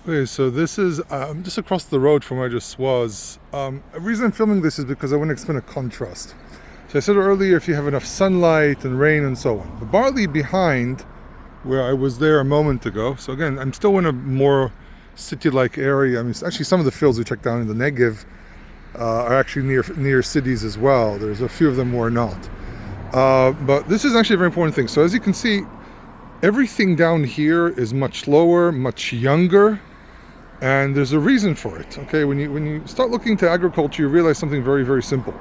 Okay, so this is just across the road from where I just was. The reason I'm filming this is because I want to explain a contrast. So I said earlier, if you have enough sunlight and rain and so on. The barley behind where I was there a moment ago, so again, I'm still in a more city-like area. I mean, actually some of the fields we checked down in the Negev are actually near cities as well. There's a few of them where not. But this is actually a very important thing. So as you can see, everything down here is much lower, much younger, and there's a reason for it. Okay, when you start looking to agriculture, you realize something very, very simple.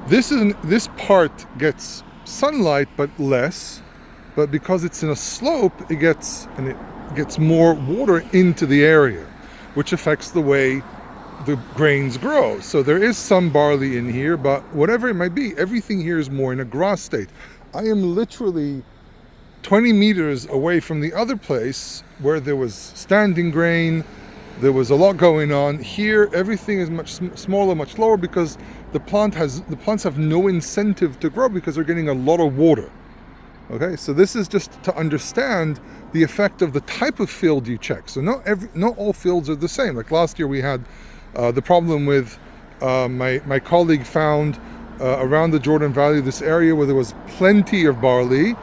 This part gets sunlight but less, but because it's in a slope, it gets more water into the area, which affects the way the grains grow. So there is some barley in here, but whatever it might be, everything here is more in a grass state. I am literally 20 meters away from the other place where there was standing grain. There was a lot going on. Here, everything is much smaller, much lower, because the plants have no incentive to grow because they're getting a lot of water. Okay, so this is just to understand the effect of the type of field you check. So not all fields are the same. Like last year we had the problem with my colleague found around the Zevulun Valley this area where there was plenty of barley.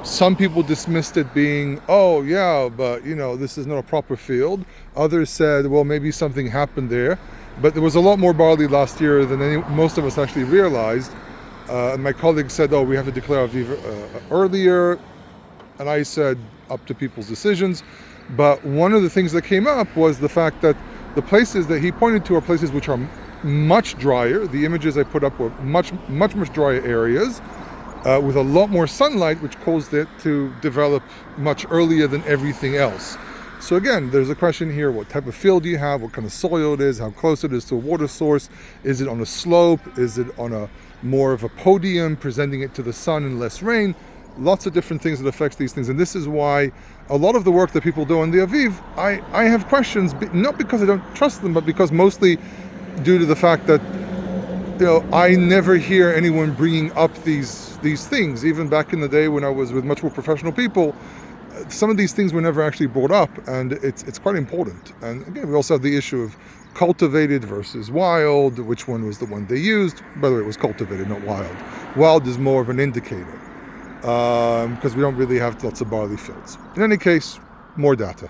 Some people dismissed it being, oh yeah, but this is not a proper field. Others said, well, maybe something happened there. But there was a lot more barley last year than most of us actually realized. And my colleague said, oh, we have to declare Aviv earlier. And I said, up to people's decisions. But one of the things that came up was the fact that the places that he pointed to are places which are much drier. The images I put up were much drier areas. With a lot more sunlight, which caused it to develop much earlier than everything else. So again, there's a question here, what type of field do you have, what kind of soil it is, how close it is to a water source, is it on a slope, is it on a more of a podium, presenting it to the sun and less rain, lots of different things that affects these things. And this is why a lot of the work that people do on the Aviv, I have questions, not because I don't trust them, but because mostly due to the fact that I never hear anyone bringing up these things. Even back in the day when I was with much more professional people, some of these things were never actually brought up, and it's quite important. And again, we also have the issue of cultivated versus wild, which one was the one they used. By the way, it was cultivated, not wild. Wild is more of an indicator, because we don't really have lots of barley fields. In any case, more data.